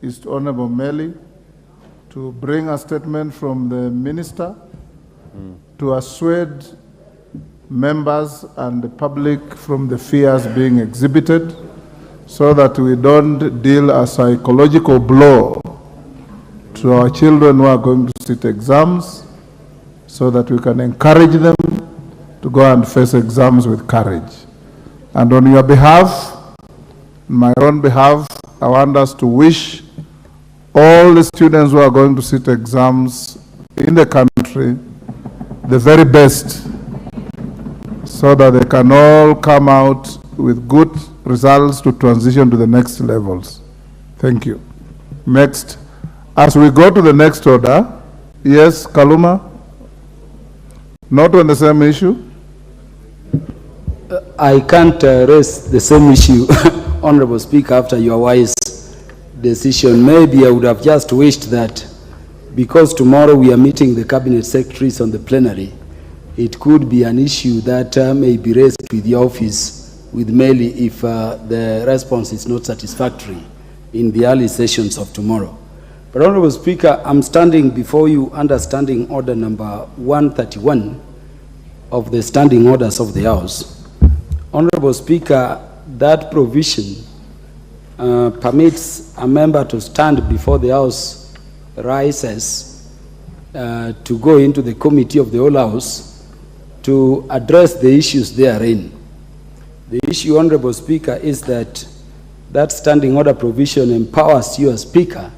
is to Honorable Meli to bring a statement from the minister to assuage members and the public from the fears being exhibited, so that we don't deal a psychological blow to our children who are going to sit exams, so that we can encourage them to go and face exams with courage. And on your behalf, my own behalf, I want us to wish all the students who are going to sit exams in the country the very best, so that they can all come out with good results to transition to the next levels. Thank you. Next. As we go to the next order, yes, Kaluma? Not on the same issue? I can't raise the same issue, Honorable Speaker, after your wise decision. Maybe I would have just wished that, because tomorrow we are meeting the Cabinet Secretaries on the plenary, it could be an issue that may be raised with the office, with Meli, if the response is not satisfactory in the early sessions of tomorrow. But Honorable Speaker, I'm standing before you under Standing Order number 131 of the Standing Orders of the House. Honorable Speaker, that provision permits a member to stand before the House rises to go into the committee of the whole House to address the issues therein. The issue, Honorable Speaker, is that that standing order provision empowers you as Speaker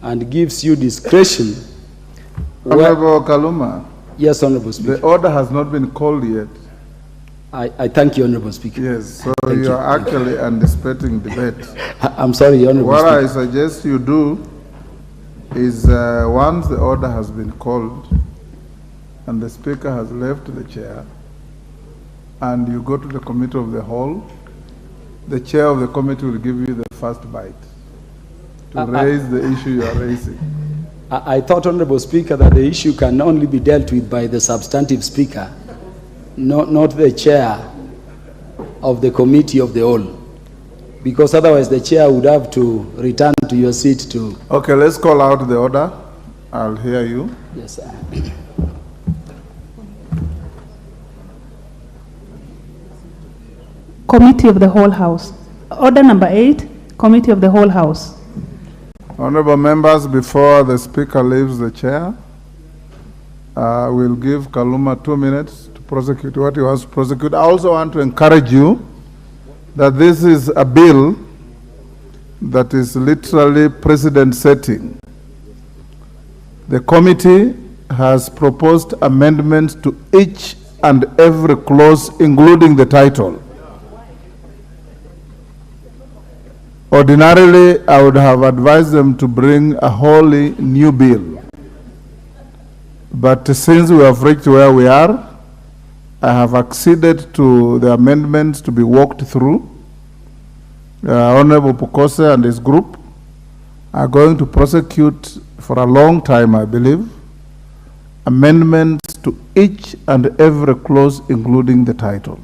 and gives you discretion. Honorable Kaluma. Yes, Honorable Speaker. The order has not been called yet. I thank you, Honorable Speaker. Yes, so you are actually anticipating debate. I'm sorry, Honorable Speaker. What I suggest you do is once the order has been called and the Speaker has left the chair, and you go to the committee of the whole, the chair of the committee will give you the first bite to raise the issue you are raising. I thought, Honorable Speaker, that the issue can only be dealt with by the substantive Speaker, not the chair of the committee of the whole, because otherwise the chair would have to return to your seat to... Okay, let's call out the order. I'll hear you. Yes, sir. Committee of the Whole House. Order number 8, Committee of the Whole House. Honorable members, before the Speaker leaves the chair, we'll give Kaluma 2 minutes to prosecute what he wants to prosecute. I also want to encourage you that this is a bill that is literally precedent setting. The committee has proposed amendments to each and every clause, including the title. Ordinarily, I would have advised them to bring a wholly new bill. But since we have reached where we are, I have acceded to the amendments to be walked through. Honorable Pukose and his group are going to prosecute for a long time, I believe, amendments to each and every clause, including the title.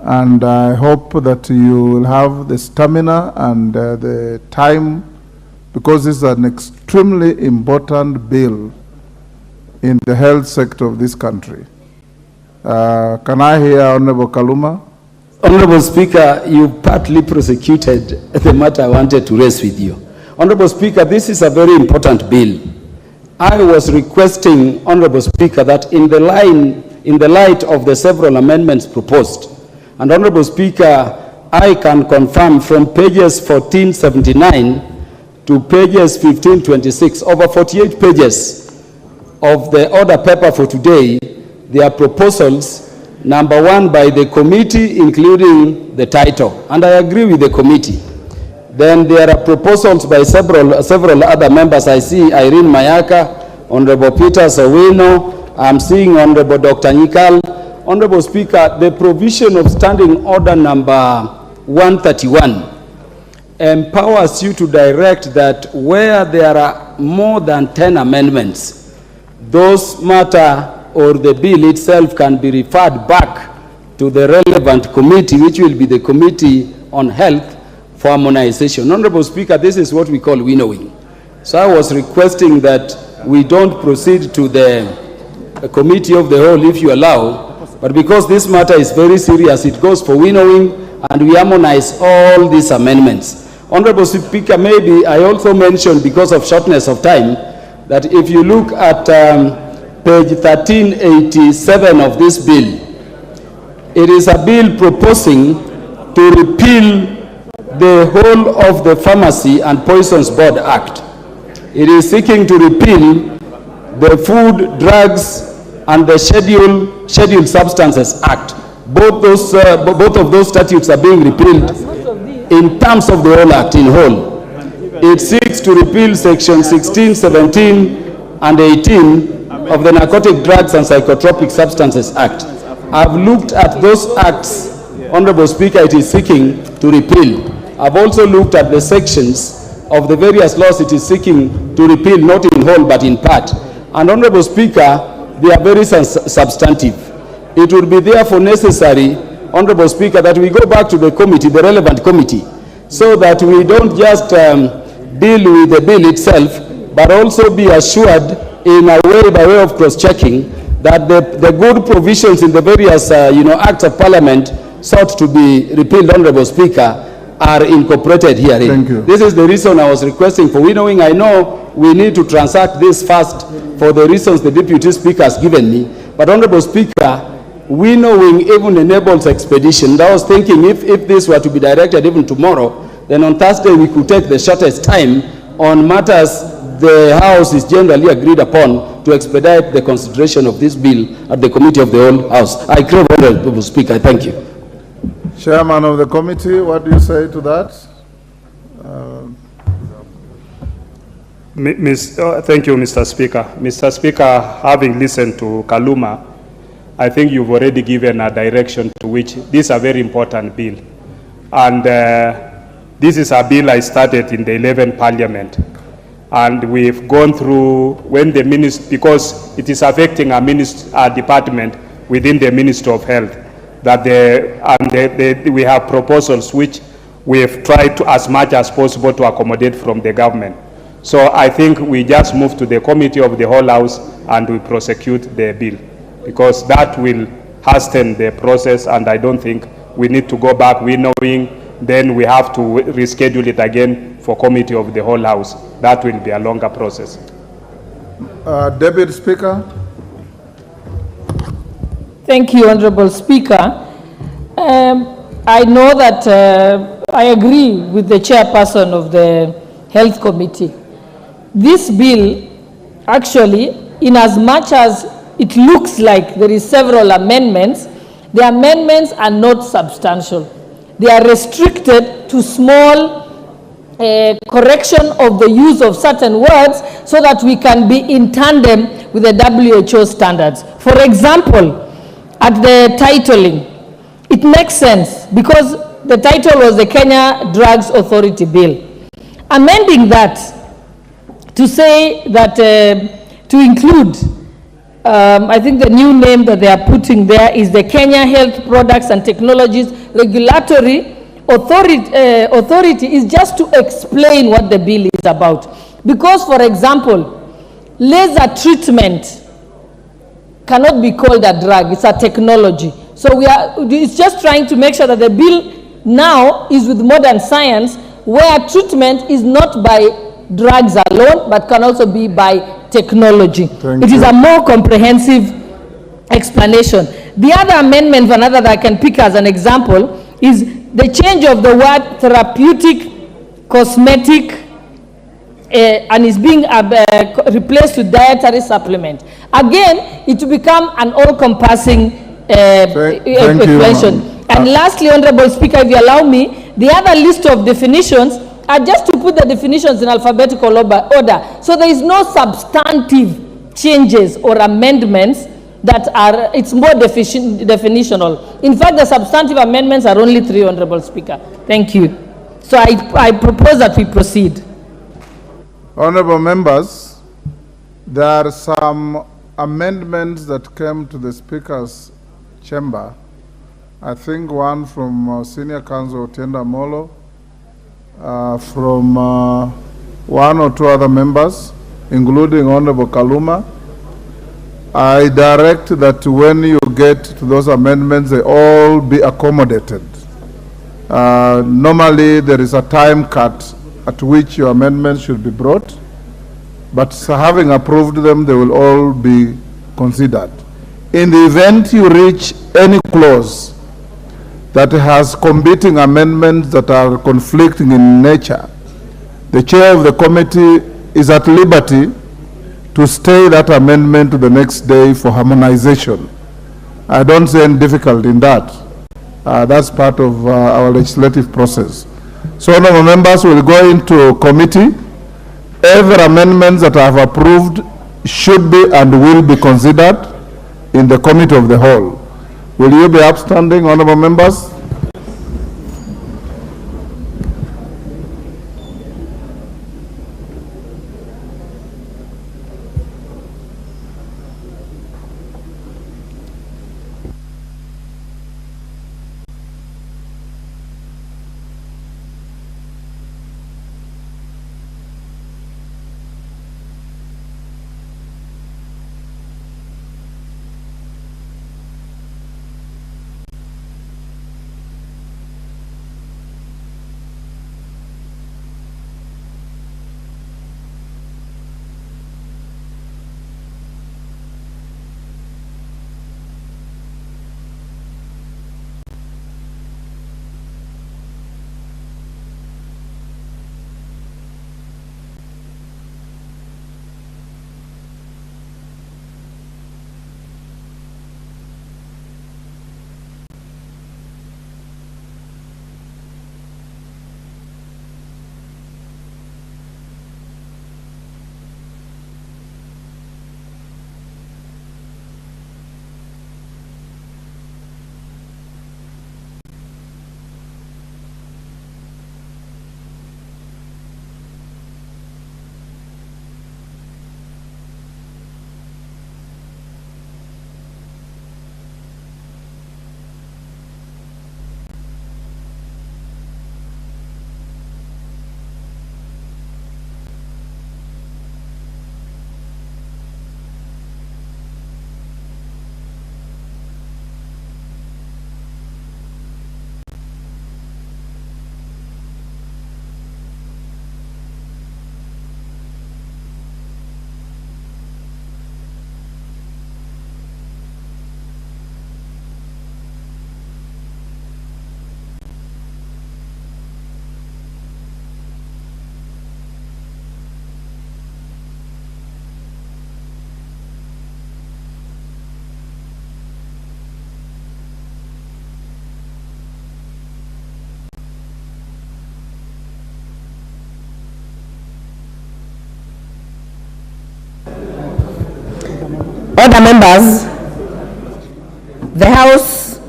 And I hope that you will have the stamina and the time, because this is an extremely important bill in the health sector of this country. Can I hear Honorable Kaluma? Honorable Speaker, you partly prosecuted the matter I wanted to raise with you. Honorable Speaker, this is a very important bill. I was requesting, Honorable Speaker, that in the light of the several amendments proposed, and Honorable Speaker, I can confirm from pages 1479 to pages 1526, over 48 pages of the order paper for today, there are proposals, number 1 by the committee, including the title, and I agree with the committee. Then there are proposals by several other members. I see Irene Mayaka, Honorable Peter Sowino, I'm seeing Honorable Dr. Nikal. Honorable Speaker, the provision of Standing Order number 131 empowers you to direct that where there are more than 10 amendments, those matter or the bill itself can be referred back to the relevant committee, which will be the Committee on Health, for harmonization. Honorable Speaker, this is what we call winnowing. So I was requesting that we don't proceed to the committee of the whole if you allow, but because this matter is very serious, it goes for winnowing and we harmonize all these amendments. Honorable Speaker, maybe I also mentioned, because of shortness of time, that if you look at page 1387 of this bill, it is a bill proposing to repeal the whole of the Pharmacy and Poisons Board Act. It is seeking to repeal the Food, Drugs, and the Scheduled Substances Act. Both of those statutes are being repealed in terms of the whole act in whole. It seeks to repeal section 16, 17, and 18 of the Narcotic Drugs and Psychotropic Substances Act. I've looked at those acts, Honorable Speaker, it is seeking to repeal. I've also looked at the sections of the various laws it is seeking to repeal, not in whole but in part. And Honorable Speaker, they are very substantive. It would be therefore necessary, Honorable Speaker, that we go back to the committee, the relevant committee, so that we don't just deal with the bill itself, but also be assured in a way, by way of cross-checking, that the good provisions in the various acts of Parliament sought to be repealed, Honorable Speaker, are incorporated herein. Thank you. This is the reason I was requesting for winnowing. I know we need to transact this fast for the reasons the Deputy Speaker has given me, but Honorable Speaker, winnowing even enables expedition. I was thinking if this were to be directed even tomorrow, then on Thursday we could take the shortest time on matters the House is generally agreed upon to expedite the consideration of this bill at the Committee of the whole House. I crave, Honorable Speaker. Thank you. Chairman of the committee, what do you say to that? Thank you, Mr. Speaker. Mr. Speaker, having listened to Kaluma, I think you've already given a direction to which this is a very important bill. And this is a bill I started in the 11th Parliament. And we've gone through when the minister, because it is affecting a department within the Ministry of Health, that we have proposals which we have tried to, as much as possible, to accommodate from the government. So I think we just move to the Committee of the whole House and we prosecute the bill, because that will hasten the process, and I don't think we need to go back winnowing, then we have to reschedule it again for Committee of the whole House. That will be a longer process. Deputy Speaker. Thank you, Honorable Speaker. I know that I agree with the chairperson of the Health Committee. This bill, actually, in as much as it looks like there is several amendments, the amendments are not substantial. They are restricted to small correction of the use of certain words so that we can be in tandem with the WHO standards. For example, at the titling, it makes sense because the title was the Kenya Drugs Authority Bill. Amending that to say that, to include, I think the new name that they are putting there is the Kenya Health Products and Technologies Regulatory Authority is just to explain what the bill is about. Because, for example, laser treatment cannot be called a drug, it's a technology. So it's just trying to make sure that the bill now is with modern science, where treatment is not by drugs alone, but can also be by technology. It is a more comprehensive explanation. The other amendment, another that I can pick as an example, is the change of the word therapeutic, cosmetic, and is being replaced with dietary supplement. Again, it will become an all-encompassing explanation. And lastly, Honorable Speaker, if you allow me, the other list of definitions are just to put the definitions in alphabetical order. So there is no substantive changes or amendments that are, it's more definitional. In fact, the substantive amendments are only 3, Honorable Speaker. Thank you. So I propose that we proceed. Honorable members, there are some amendments that came to the Speaker's chamber. I think one from Senior Counsel Otienda Molo, from one or two other members, including Honorable Kaluma. I direct that when you get to those amendments, they all be accommodated. Normally, there is a time cut at which your amendments should be brought, but having approved them, they will all be considered. In the event you reach any clause that has competing amendments that are conflicting in nature, the chair of the committee is at liberty to stay that amendment to the next day for harmonization. I don't see any difficulty in that. That's part of our legislative process. So, honorable members will go into committee. Every amendment that I have approved should be and will be considered in the committee of the whole. Will you be upstanding, honorable members? Order, members. The House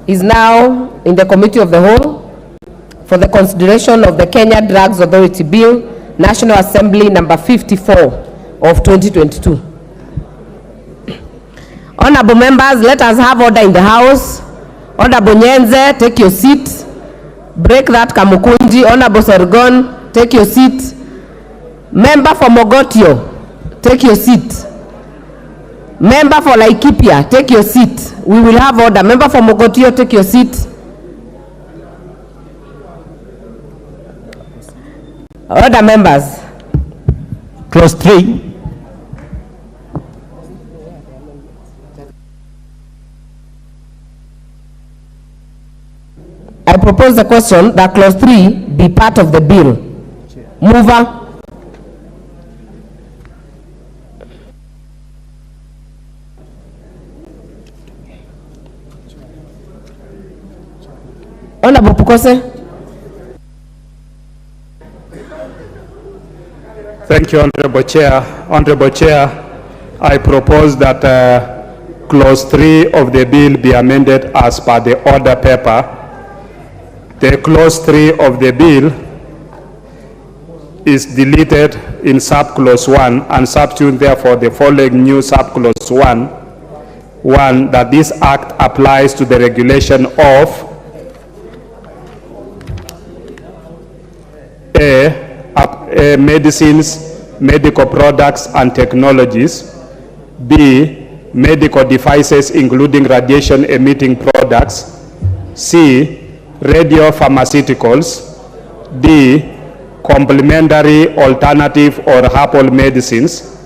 is now in the Committee of the Whole for the consideration of the Kenya Drugs Authority Bill, National Assembly number 54 of 2022. Honorable members, let us have order in the House. Honorable Nyenze, take your seat. Break that Kamukunji. Honorable Sorgon, take your seat. Member for Mogotio, take your seat. Member for Laikipia, take your seat. We will have order. Member for Mogotio, take your seat. Order, members. Clause 3. I propose the question that clause 3 be part of the bill. Mover. Honorable Pukose. Thank you, Honorable Chair. Honorable Chair, I propose that clause 3 of the bill be amended as per the order paper. The clause 3 of the bill is deleted in subclause 1 and substitute therefore the following new subclause 1, that this act applies to the regulation of A, medicines, medical products and technologies. B, medical devices including radiation emitting products. C, radiopharmaceuticals. D, complementary, alternative or herbal medicines.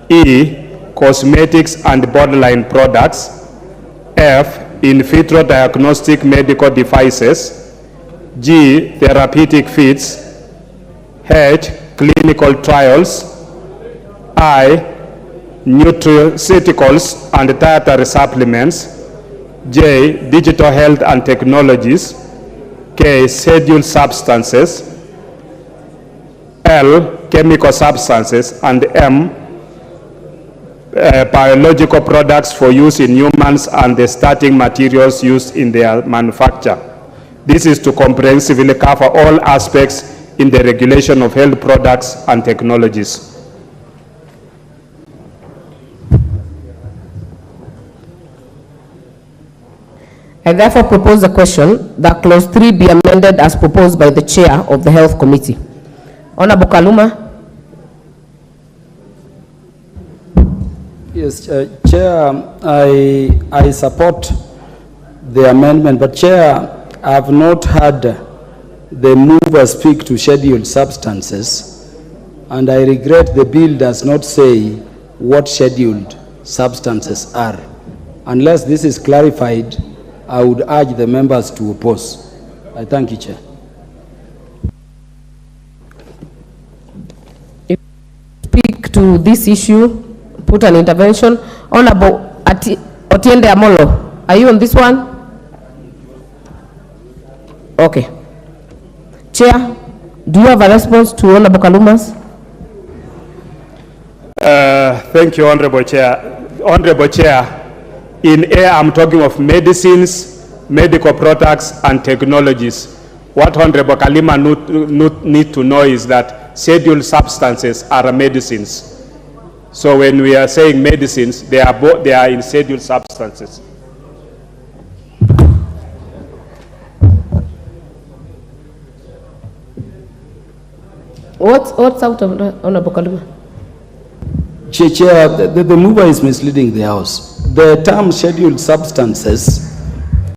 E, cosmetics and borderline products. F, in vitro diagnostic medical devices. G, therapeutic feeds. H, clinical trials. I, nutraceuticals and dietary supplements. J, digital health and technologies. K, scheduled substances. L, chemical substances. And M, biological products for use in humans and the starting materials used in their manufacture. This is to comprehensively cover all aspects in the regulation of health products and technologies. I therefore propose the question that clause 3 be amended as proposed by the chair of the Health Committee. Honorable Kaluma. Yes, Chair, I support the amendment, but Chair, I have not heard the mover speak to scheduled substances, and I regret the bill does not say what scheduled substances are. Unless this is clarified, I would urge the members to oppose. I thank you, Chair. Speak to this issue, put an intervention. Honorable Otiende Amolo, are you on this one? Okay. Chair, do you have a response to Honorable Kaluma's? Thank you, Honorable Chair. Honorable Chair, in A, I'm talking of medicines, medical products, and technologies. What Honorable Kalima need to know is that scheduled substances are medicines. So when we are saying medicines, they are in scheduled substances. What's out of Honorable Kaluma? Chair, the mover is misleading the House. The term scheduled substances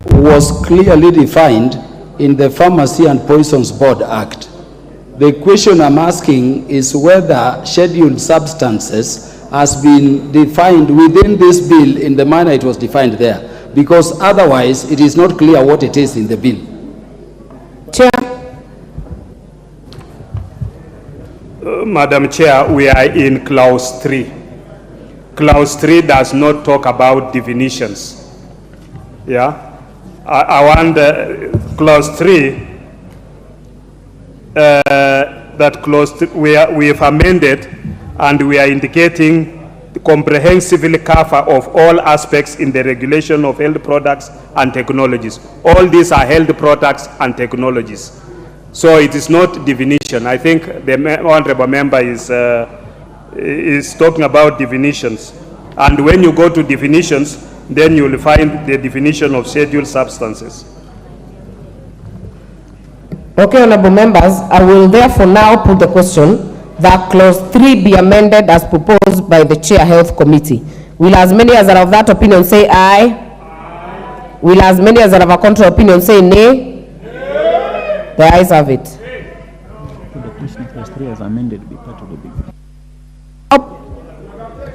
was clearly defined in the Pharmacy and Poisons Board Act. The question I'm asking is whether scheduled substances has been defined within this bill in the manner it was defined there, because otherwise it is not clear what it is in the bill. Chair. Madam Chair, we are in clause 3. Clause 3 does not talk about definitions. Yeah, I want clause 3. That clause we have amended, and we are indicating the comprehensively cover of all aspects in the regulation of health products and technologies. All these are health products and technologies. So it is not definition. I think the honorable member is talking about definitions. And when you go to definitions, then you will find the definition of scheduled substances. Okay, honorable members, I will therefore now put the question that clause 3 be amended as proposed by the Chair Health Committee. Will as many as are of that opinion say aye? Aye. Will as many as are of a contrary opinion say nay? The ayes have it. The question clause 3 as amended be part of the bill.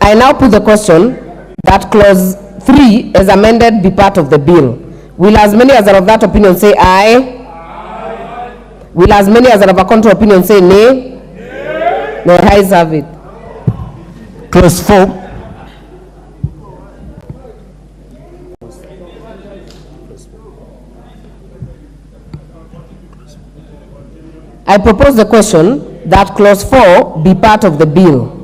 I now put the question that clause 3 as amended be part of the bill. Will as many as are of that opinion say aye? Aye. Will as many as are of a contrary opinion say nay? Nay. The ayes have it. Clause 4. I propose the question that clause 4 be part of the bill.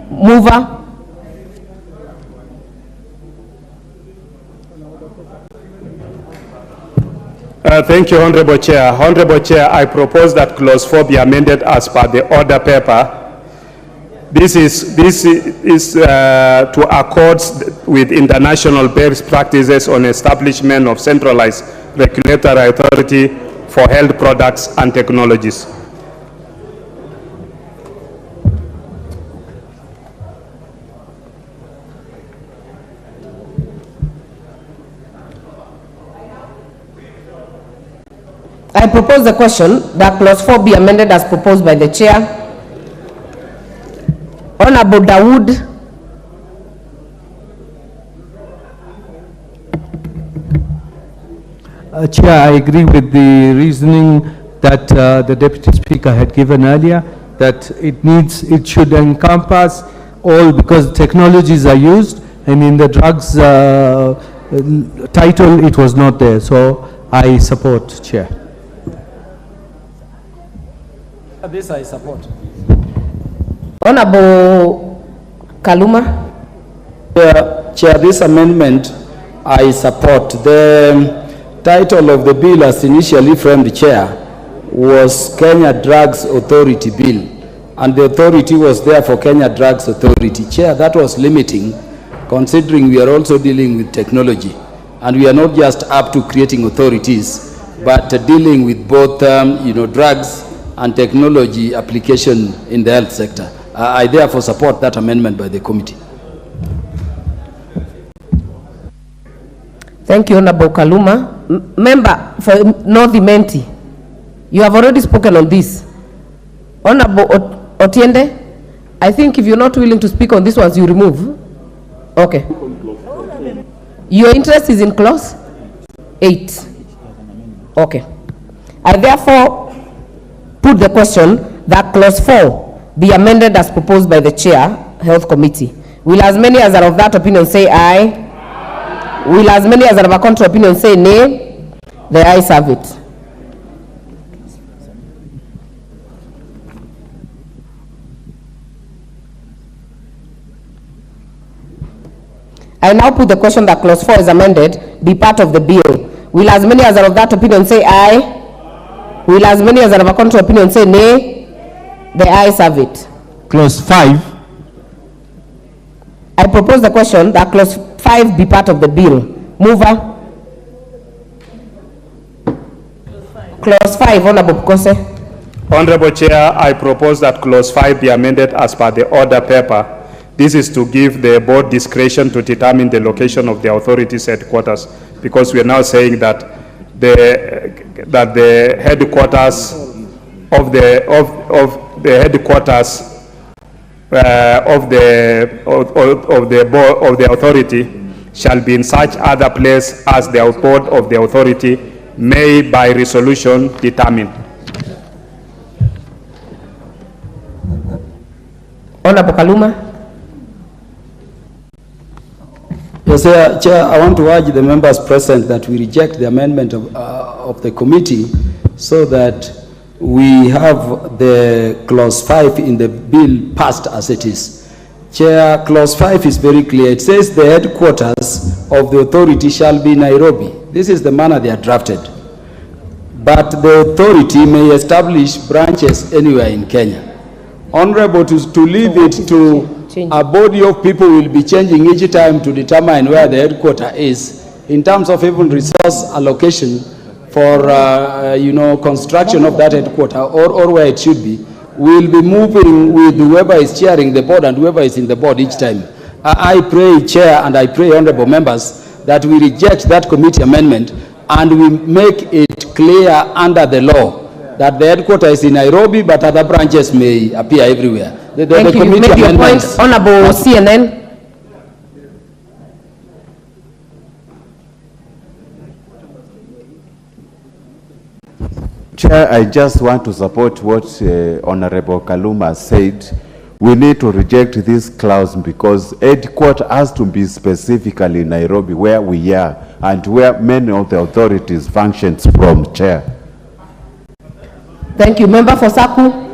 Mover. Thank you, Honorable Chair. Honorable Chair, I propose that clause 4 be amended as per the order paper. This is to accord with international best practices on establishment of centralized regulatory authority for health products and technologies. I propose the question that clause 4 be amended as proposed by the chair. Honorable Dawood. Chair, I agree with the reasoning that the Deputy Speaker had given earlier, that it should encompass all, because technologies are used, and in the drugs title it was not there. So I support, Chair. This I support. Honorable Kaluma. Chair, this amendment I support. The title of the bill as initially framed, Chair, was Kenya Drugs Authority Bill, and the authority was there for Kenya Drugs Authority. Chair, that was limiting, considering we are also dealing with technology, and we are not just up to creating authorities, but dealing with both drugs and technology application in the health sector. I therefore support that amendment by the committee. Thank you, Honorable Kaluma. Member for North Imenti, you have already spoken on this. Honorable Otiende, I think if you're not willing to speak on this one, you remove. Okay. Your interest is in clause 8. Okay. I therefore put the question that clause 4 be amended as proposed by the chair, Health Committee. Will as many as are of that opinion say aye? Will as many as are of a contrary opinion say nay? The ayes have it. I now put the question that clause 4 is amended be part of the bill. Will as many as are of that opinion say aye? Will as many as are of a contrary opinion say nay? The ayes have it. Clause 5. I propose the question that clause 5 be part of the bill. Mover. Clause 5, Honorable Bukose. Honorable Chair, I propose that clause 5 be amended as per the order paper. This is to give the board discretion to determine the location of the authority's headquarters, because we are now saying that the headquarters of the authority shall be in such other place as the board of the authority may by resolution determine. Honorable Kaluma. Yes, Chair, I want to urge the members present that we reject the amendment of the committee, so that we have the clause 5 in the bill passed as it is. Chair, clause 5 is very clear. It says the headquarters of the authority shall be Nairobi. This is the manner they are drafted. But the authority may establish branches anywhere in Kenya. Honorable, to leave it to a body of people will be changing each time to determine where the headquarters is, in terms of even resource allocation for construction of that headquarters, or where it should be. We'll be moving with whoever is chairing the board and whoever is in the board each time. I pray, Chair, and I pray, honorable members, that we reject that committee amendment and we make it clear under the law that the headquarters is in Nairobi, but other branches may appear everywhere. Thank you. You made your point, Honorable CNN. Chair, I just want to support what Honorable Kaluma said. We need to reject this clause because headquarters has to be specifically Nairobi, where we are and where many of the authorities functions from, Chair. Thank you. Member for Saku.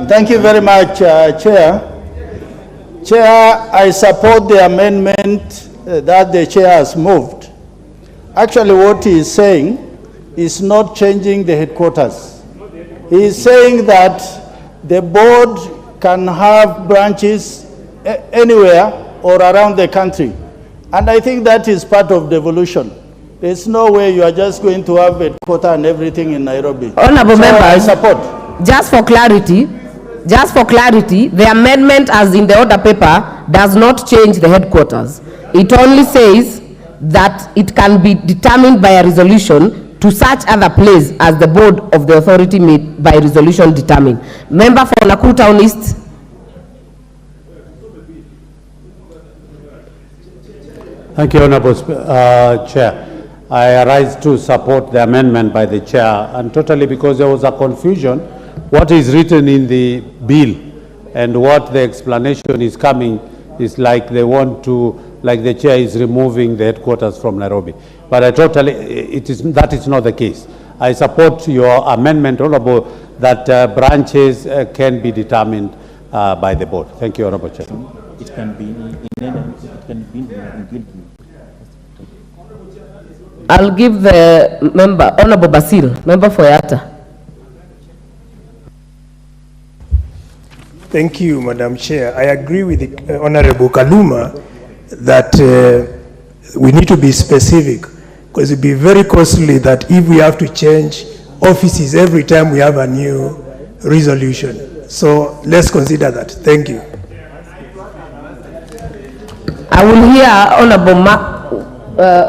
Thank you very much, Chair. Chair, I support the amendment that the chair has moved. Actually, what he is saying is not changing the headquarters. He is saying that the board can have branches anywhere or around the country. And I think that is part of devolution. There's no way you are just going to have a quota and everything in Nairobi. Honorable So members, I support. just for clarity, the amendment as in the order paper does not change the headquarters. It only says that it can be determined by a resolution to such other place as the board of the authority may by resolution determine. Member for Nakuru Town East. Thank you, Honorable Chair. I arise to support the amendment by the Chair, and totally because there was a confusion what is written in the bill and what the explanation is coming is like they want to, like the Chair is removing the headquarters from Nairobi. But I totally, that is not the case. I support your amendment, Honorable, that branches can be determined by the board. Thank you, Honorable Chair. It can be in I'll give the member, Honorable Basil, member for Yatta. Thank you, Madam Chair. I agree with the Honorable Kaluma that we need to be specific, because it would be very costly that if we have to change offices every time we have a new resolution. So let's consider that. Thank you. I will hear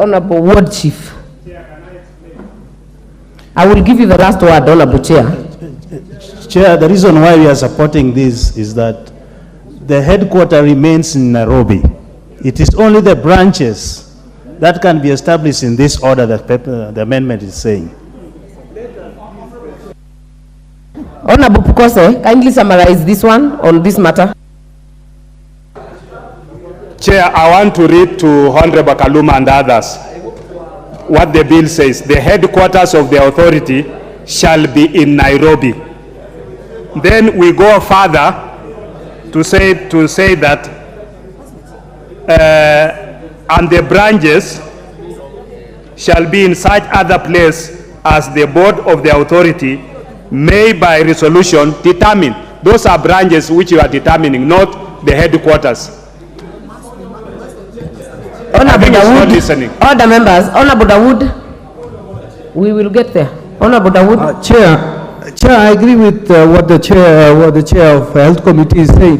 Honorable Ward Chief. I will give you the last word, Honorable Chair. Chair, the reason why we are supporting this is that the headquarter remains in Nairobi. It is only the branches that can be established in this order that the amendment is saying. Honorable Pukose, kindly summarize this one on this matter. Chair, I want to read to Honorable Kaluma and others what the bill says. The headquarters of the authority shall be in Nairobi. Then we go further to say that and the branches shall be in such other place as the board of the authority may by resolution determine. Those are branches which you are determining, not the headquarters. Honorable Dawood, order members, Honorable Dawood, we will get there. Honorable Dawood. Chair, I agree with what the chair of Health Committee is saying.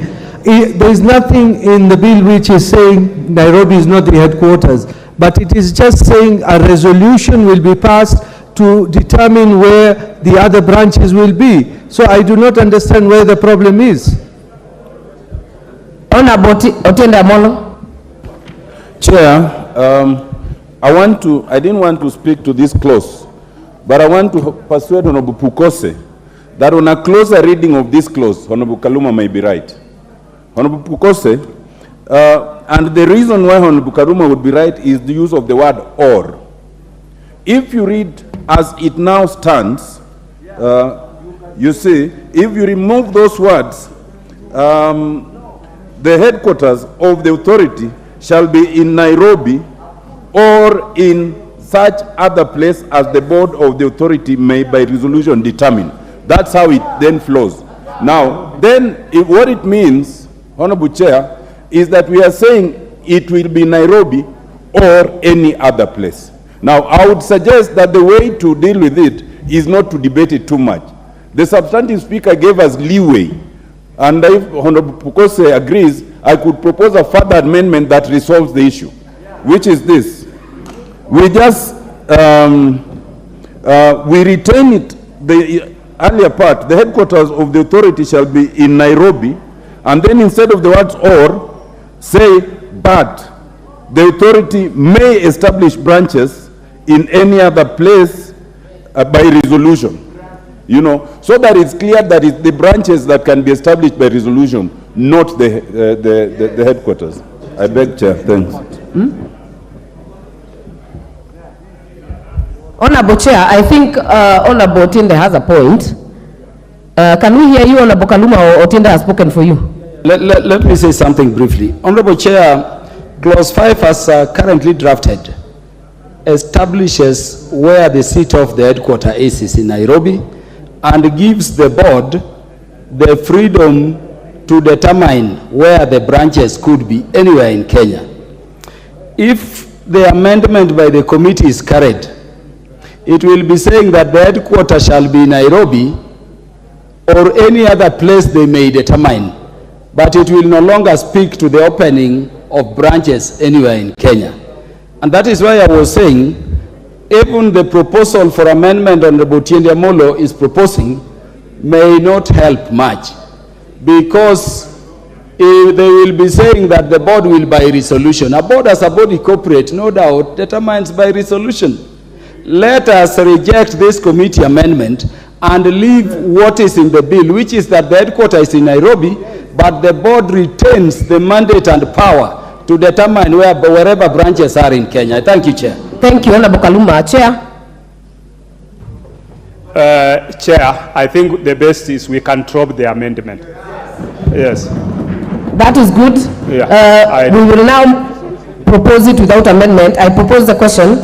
There is nothing in the bill which is saying Nairobi is not the headquarters, but it is just saying a resolution will be passed to determine where the other branches will be. So I do not understand where the problem is. Honorable Otiende Amolo. Chair, I didn't want to speak to this clause, but I want to persuade Honorable Pukose that on a closer reading of this clause, Honorable Kaluma may be right. Honorable Pukose, and the reason why Honorable Kaluma would be right is the use of the word or. If you read as it now stands, you see, if you remove those words, the headquarters of the authority shall be in Nairobi or in such other place as the board of the authority may by resolution determine. That's how it then flows. Now, then what it means, Honorable Chair, is that we are saying it will be Nairobi or any other place. Now, I would suggest that the way to deal with it is not to debate it too much. The substantive speaker gave us leeway, and if Honorable Pukose agrees, I could propose a further amendment that resolves the issue, which is this. We just, we retain it, the earlier part, the headquarters of the authority shall be in Nairobi, and then instead of the words or, say, but the authority may establish branches in any other place by resolution. You know, so that it's clear that it's the branches that can be established by resolution, not the headquarters. I beg, Chair. Thanks. Honorable Chair, I think Honorable Otiende has a point. Can we hear you, Honorable Kaluma, or Otiende has spoken for you? Let me say something briefly. Honorable Chair, Clause 5 as currently drafted establishes where the seat of the headquarter is in Nairobi, and gives the board the freedom to determine where the branches could be anywhere in Kenya. if the amendment by the committee is carried, it will be saying that the headquarters shall be Nairobi or any other place they may determine, but it will no longer speak to the opening of branches anywhere in Kenya. And that is why I was saying, even the proposal for amendment Honorable Tiende Amolo is proposing may not help much, because if they will be saying that the board will by resolution. A board as a body corporate, no doubt, determines by resolution. Let us reject this committee amendment and leave what is in the bill, which is that the headquarters is in Nairobi, but the board retains the mandate and power to determine wherever branches are in Kenya. Thank you, Chair. Thank you, Honorable Kaluma. Chair. Chair, I think the best is we can drop the amendment. Yes. That is good. Yeah, we will now propose it without amendment. I propose the question.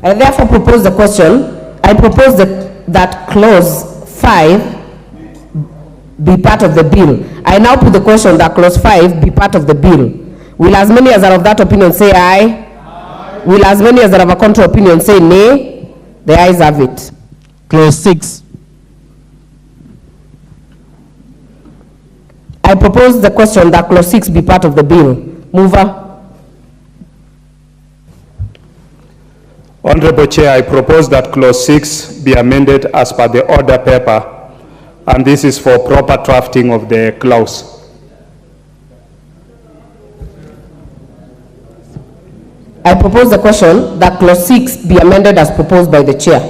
I therefore propose the question. I propose that clause 5 be part of the bill. I now put the question that clause 5 be part of the bill. Will as many as are of that opinion say aye? Aye. Will as many as are of a contrary opinion say nay? The ayes have it. Clause 6. I propose the question that clause 6 be part of the bill. Mover. Honorable Chair, I propose that clause 6 be amended as per the order paper, and this is for proper drafting of the clause. I propose the question that clause 6 be amended as proposed by the chair.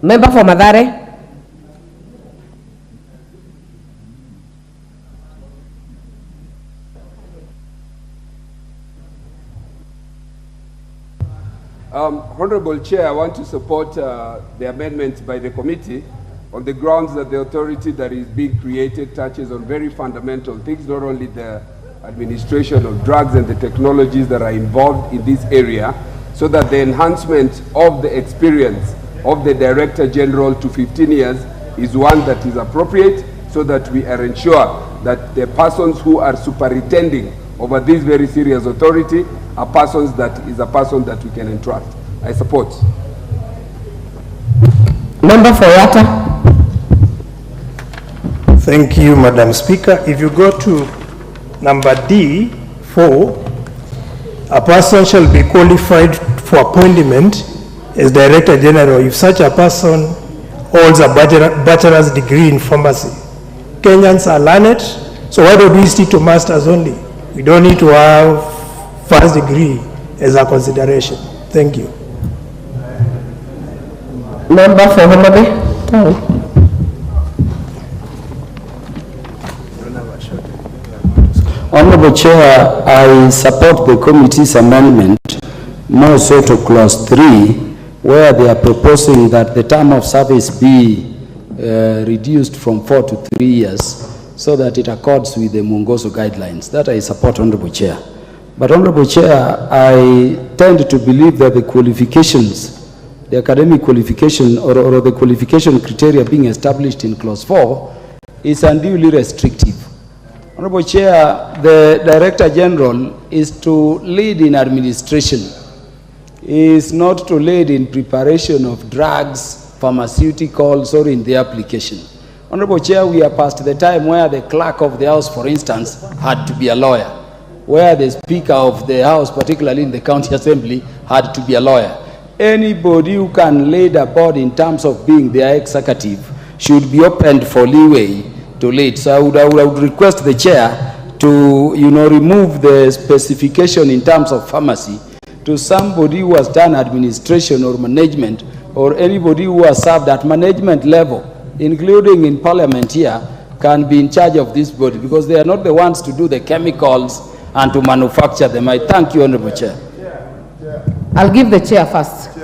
Member for Mathare. Honorable Chair, I want to support the amendment by the committee on the grounds that the authority that is being created touches on very fundamental things, not only the administration of drugs and the technologies that are involved in this area, so that the enhancement of the experience of the Director General to 15 years is one that is appropriate, so that we are ensure that the persons who are superintending over this very serious authority are persons that is a person that we can entrust. I support. Member for Yatta. Thank you, Madam Speaker. If you go to number D4, a person shall be qualified for appointment as Director General if such a person holds a bachelor's degree in pharmacy. Kenyans are learned, so why don't we stick to masters only? We don't need to have first degree as a consideration. Thank you. Member for Homa Bay. Honorable Chair, I support the committee's amendment, more so to clause 3, where they are proposing that the term of service be reduced from 4 to 3 years, so that it accords with the Mwongozo guidelines. That I support, Honorable Chair. But Honorable Chair, I tend to believe that the qualifications, the academic qualification or the qualification criteria being established in clause 4 is unduly restrictive. Honorable Chair, the Director General is to lead in administration, is not to lead in preparation of drugs, pharmaceuticals, or in the application. Honorable Chair, we are past the time where the clerk of the House, for instance, had to be a lawyer, where the Speaker of the House, particularly in the County Assembly, had to be a lawyer. Anybody who can lead a board in terms of being their executive should be opened for leeway to lead. So I would request the chair to, remove the specification in terms of pharmacy to somebody who has done administration or management, or anybody who has served at management level, including in Parliament here, can be in charge of this body, because they are not the ones to do the chemicals and to manufacture them. I thank you, Honorable Chair. I'll give the chair first.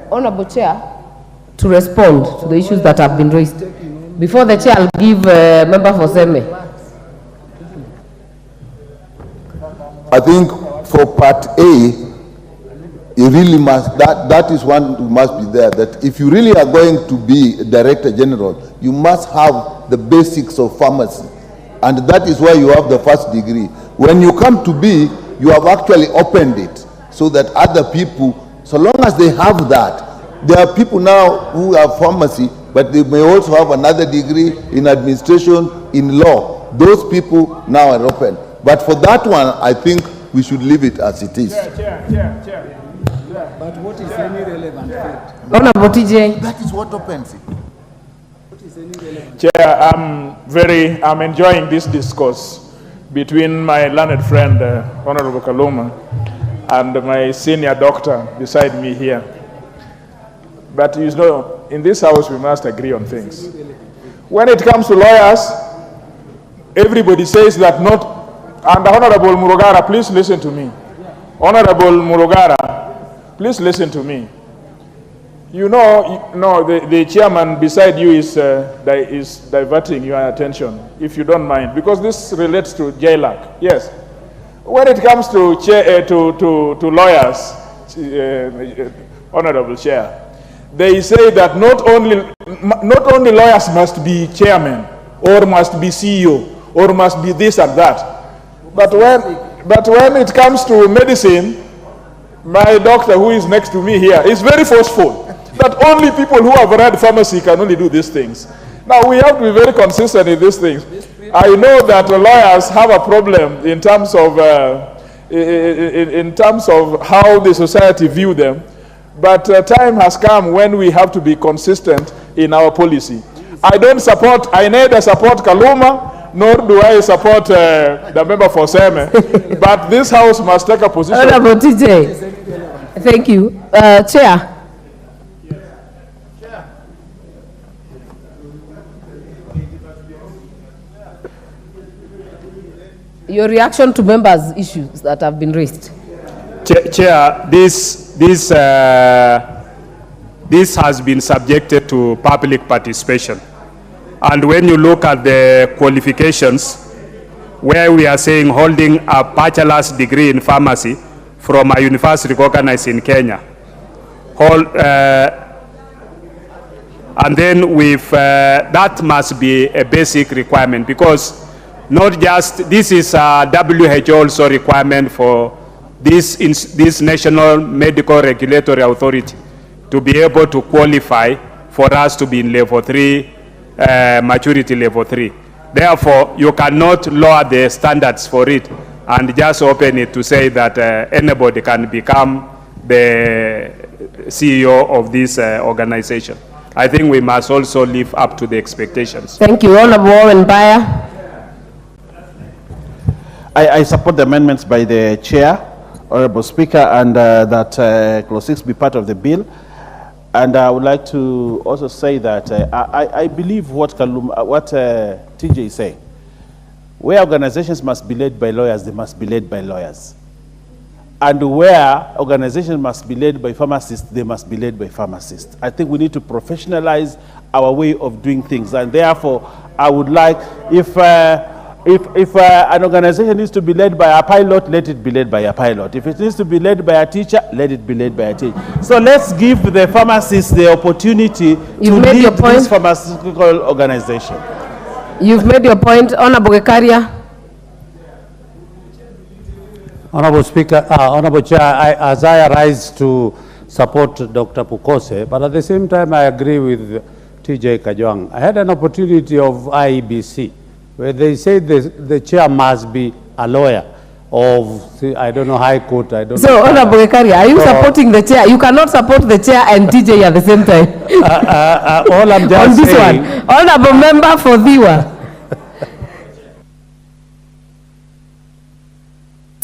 Honorable Chair, to respond to the issues that have been raised. Before the chair, I'll give Member for Seme. I think for Part A, it really must, that is one who must be there, that if you really are going to be Director General, you must have the basics of pharmacy. And that is why you have the first degree. When you come to B, you have actually opened it so that other people, so long as they have that, there are people now who have pharmacy, but they may also have another degree in administration, in law. Those people now are open. But for that one, I think we should leave it as it is. Chair. But what is any relevant field? Honorable TJ. That is what opens it. What is any relevant? Chair, I'm enjoying this discourse between my learned friend, Honorable Kaluma, and my senior doctor beside me here. But you know, in this house, we must agree on things. When it comes to lawyers, everybody says that not, and Honorable Murugara, please listen to me. Honorable Murugara, please listen to me. You know, the chairman beside you is diverting your attention, if you don't mind, because this relates to JLAC. Yes. When it comes to lawyers, Honorable Chair, they say that not only lawyers must be chairmen, or must be CEO, or must be this and that. But when it comes to medicine, my doctor, who is next to me here, is very forceful that only people who have read pharmacy can only do these things. Now, we have to be very consistent in these things. I know that the lawyers have a problem in terms of how the society view them, but time has come when we have to be consistent in our policy. I neither support Kaluma, nor do I support the member for Seme, but this house must take a position. Honorable TJ. Thank you. Chair. Your reaction to members' issues that have been raised. Chair, this has been subjected to public participation. And when you look at the qualifications, where we are saying holding a bachelor's degree in pharmacy from a university recognized in Kenya, and then with that must be a basic requirement, because not just, this is a WHO also requirement for this National Medical Regulatory Authority to be able to qualify for us to be in level 3, maturity level 3. Therefore, you cannot lower the standards for it and just open it to say that anybody can become the CEO of this organization. I think we must also live up to the expectations. Thank you. Honorable Warren Baya. I support the amendments by the chair, Honorable Speaker, and that Clause 6 be part of the bill. And I would like to also say that I believe what TJ is saying. Where organizations must be led by lawyers, they must be led by lawyers. And where organizations must be led by pharmacists, they must be led by pharmacists. I think we need to professionalize our way of doing things. And therefore, I would like, if an organization needs to be led by a pilot, let it be led by a pilot. If it needs to be led by a teacher, let it be led by a teacher. So let's give the pharmacists the opportunity to lead this pharmaceutical organization. You've made your point. Honorable Gekaria. Honorable Speaker, Honorable Chair, as I arise to support Dr. Pukose, but at the same time I agree with TJ Kajwang. I had an opportunity of IEBC, where they say the chair must be a lawyer of, I don't know, High Court, I don't know. So, Honorable Gekaria, are you supporting the chair? You cannot support the chair and TJ at the same time. All I'm just on this saying, one. Honorable Member for Diwa.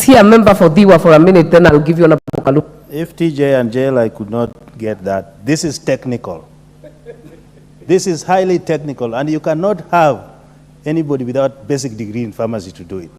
Here, member for Diwa for a minute, then I'll give you Honorable Kalu. If TJ and JL, I could not get that. This is technical. This is highly technical, and you cannot have anybody without basic degree in pharmacy to do it.